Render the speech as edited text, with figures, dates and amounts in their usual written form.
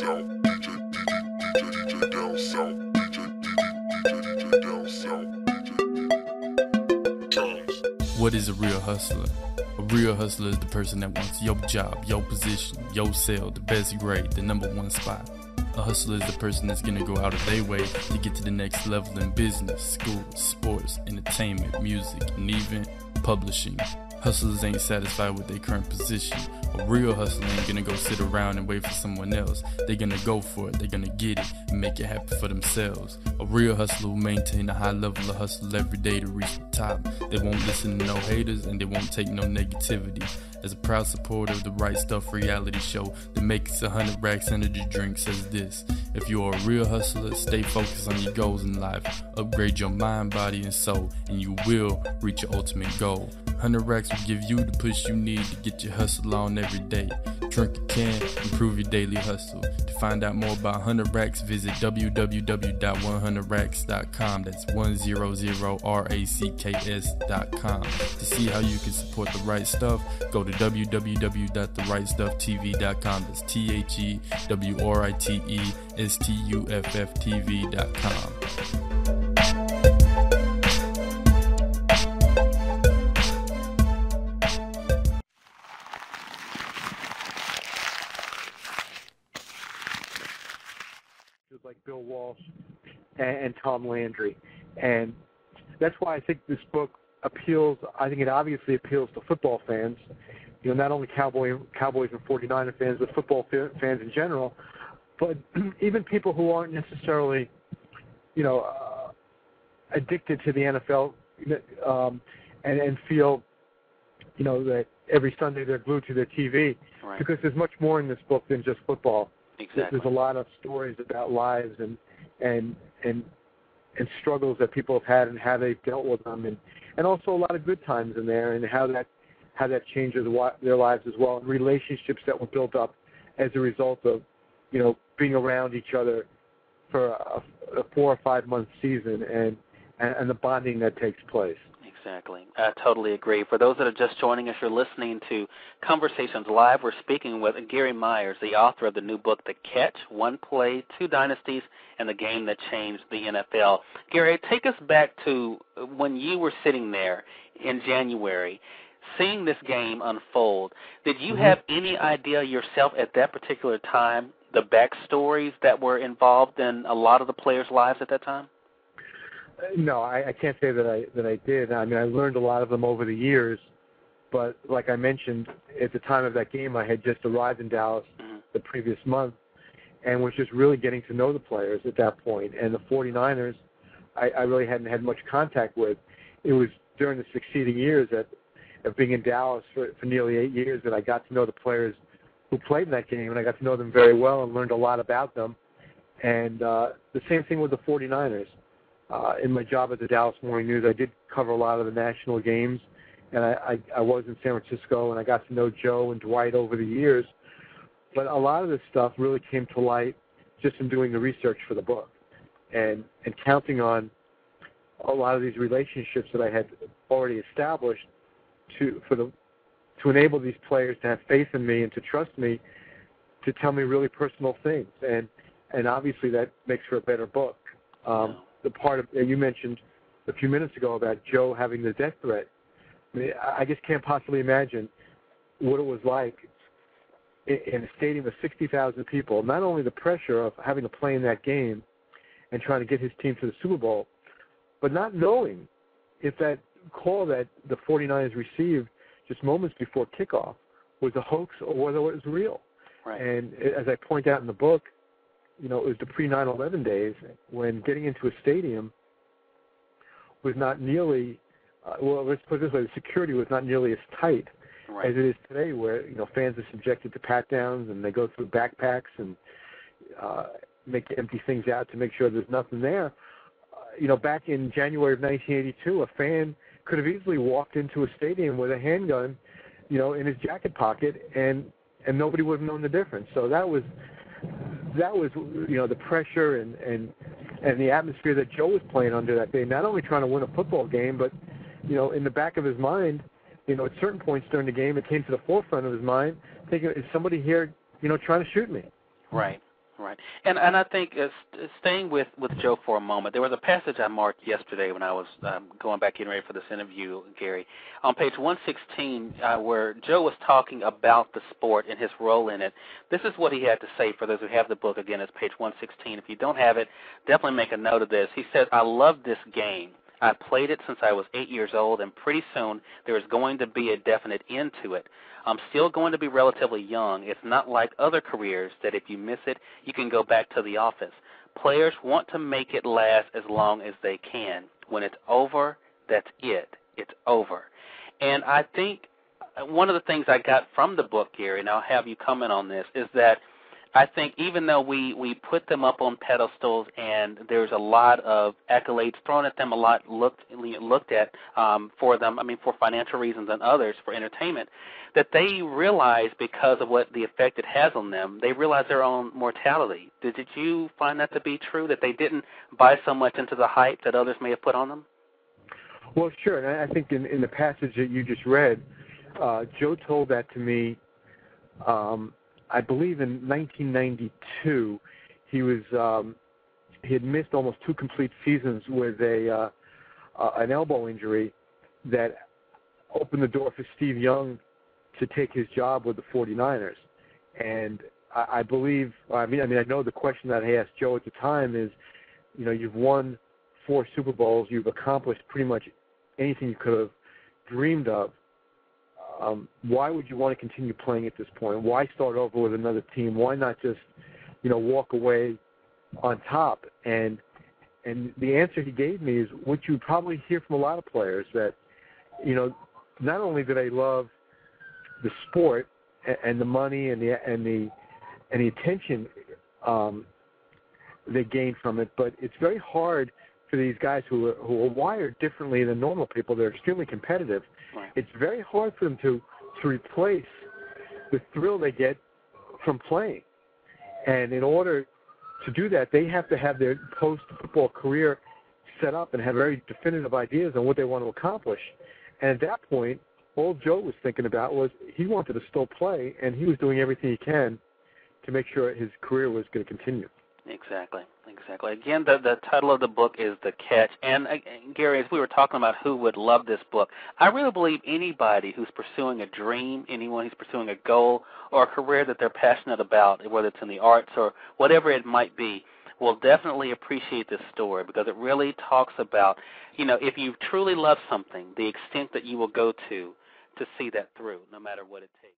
south, DJ down south, DJ down south, drums. What is a real hustler? A real hustler is the person that wants your job, your position, your sale, the best grade, the #1 spot. A hustler is the person that's gonna go out of their way to get to the next level in business, school, sports, entertainment, music, and even publishing. Hustlers ain't satisfied with their current position. A real hustler ain't gonna go sit around and wait for someone else. They're gonna go for it, they're gonna get it, and make it happen for themselves. A real hustler will maintain a high level of hustle every day to reach the top. They won't listen to no haters, and they won't take no negativity. As a proud supporter of the Right Stuff reality show that makes 100 Racks Energy Drink says this: if you are a real hustler, stay focused on your goals in life, upgrade your mind, body, and soul, and you will reach your ultimate goal. 100 Racks will give you the push you need to get your hustle on every day. Drink a can, improve your daily hustle. To find out more about 100 Racks, visit www.100racks.com. That's 100racks.com. To see how you can support the Right Stuff, go to www.therightstufftv.com. That's TheWrightStuffTV.com. Like Bill Walsh and Tom Landry. And that's why I think this book appeals. I think it obviously appeals to football fans, not only Cowboys and 49er fans, but football fans in general, but even people who aren't necessarily, addicted to the NFL and feel, that every Sunday they're glued to their TV. Right. Because there's much more in this book than just football. Exactly. There's a lot of stories about lives and struggles that people have had and how they've dealt with them, and also a lot of good times in there, and how that changes their lives as well, and relationships that were built up as a result of being around each other for a 4 or 5 month season, and the bonding that takes place. Exactly. I totally agree. For those that are just joining us, you're listening to Conversations Live. We're speaking with Gary Myers, the author of the new book, The Catch, One Play, Two Dynasties, and the Game That Changed the NFL. Gary, take us back to when you were sitting there in January, seeing this game unfold. Did you have any idea yourself at that particular time, the backstories that were involved in a lot of the players' lives at that time? No, I can't say that I did. I mean, I learned a lot of them over the years, but like I mentioned, at the time of that game, I had just arrived in Dallas the previous month and was just really getting to know the players at that point. And the 49ers, I really hadn't had much contact with. It was during the succeeding years of being in Dallas for nearly 8 years that I got to know the players who played in that game, and I got to know them very well and learned a lot about them. And the same thing with the 49ers. In my job at the Dallas Morning News, I did cover a lot of the national games, and I was in San Francisco, and I got to know Joe and Dwight over the years. But a lot of this stuff really came to light just in doing the research for the book and counting on a lot of these relationships that I had already established to enable these players to have faith in me and to trust me to tell me really personal things. And obviously that makes for a better book. The part of you mentioned a few minutes ago about Joe having the death threat. I mean, I just can't possibly imagine what it was like in a stadium of 60,000 people. Not only the pressure of having to play in that game and trying to get his team to the Super Bowl, but not knowing if that call that the 49ers received just moments before kickoff was a hoax or whether it was real. Right. And as I point out in the book, it was the pre-9/11 days when getting into a stadium was not nearly, let's put it this way, the security was not nearly as tight as it is today, where, fans are subjected to pat-downs and they go through backpacks and empty things out to make sure there's nothing there. Back in January of 1982, a fan could have easily walked into a stadium with a handgun, in his jacket pocket, and nobody would have known the difference. So that was the pressure and the atmosphere that Joe was playing under that day, not only trying to win a football game, but in the back of his mind, at certain points during the game, it came to the forefront of his mind, thinking, is somebody here trying to shoot me? Right. Right. And I think staying with Joe for a moment, there was a passage I marked yesterday when I was going back in ready for this interview, Gary, on page 116 where Joe was talking about the sport and his role in it. This is what he had to say for those who have the book. Again, it's page 116. If you don't have it, definitely make a note of this. He says, I love this game. I played it since I was 8 years old, and pretty soon there is going to be a definite end to it. I'm still going to be relatively young. It's not like other careers that if you miss it, you can go back to the office. Players want to make it last as long as they can. When it's over, that's it. It's over. And I think one of the things I got from the book, Gary, and I'll have you comment on this, is that I think even though we put them up on pedestals and there's a lot of accolades thrown at them, a lot looked at for them, I mean, for financial reasons and others, for entertainment, that they realize because of what the effect it has on them, they realize their own mortality. Did you find that to be true, that they didn't buy so much into the hype that others may have put on them? Well, sure. And I think in the passage that you just read, Joe told that to me, I believe in 1992, he had missed almost 2 complete seasons with an elbow injury that opened the door for Steve Young to take his job with the 49ers. And I believe, I know the question that I asked Joe at the time is, you know, you've won 4 Super Bowls, you've accomplished pretty much anything you could have dreamed of. Why would you want to continue playing at this point? Why start over with another team? Why not just, you know, walk away on top? And the answer he gave me is what you probably hear from a lot of players, that, you know, not only do they love the sport and the money and the attention they gain from it, but it's very hard for these guys who are wired differently than normal people. They're extremely competitive. Right. It's very hard for them to replace the thrill they get from playing. And in order to do that, they have to have their post-football career set up and have very definitive ideas on what they want to accomplish. And at that point, all Joe was thinking about was he wanted to still play, and he was doing everything he can to make sure his career was going to continue. Exactly. Again, the title of the book is The Catch. And, Gary, as we were talking about who would love this book, I really believe anybody who's pursuing a dream, anyone who's pursuing a goal or a career that they're passionate about, whether it's in the arts or whatever it might be, will definitely appreciate this story, because it really talks about, you know, if you truly love something, the extent that you will go to see that through, no matter what it takes.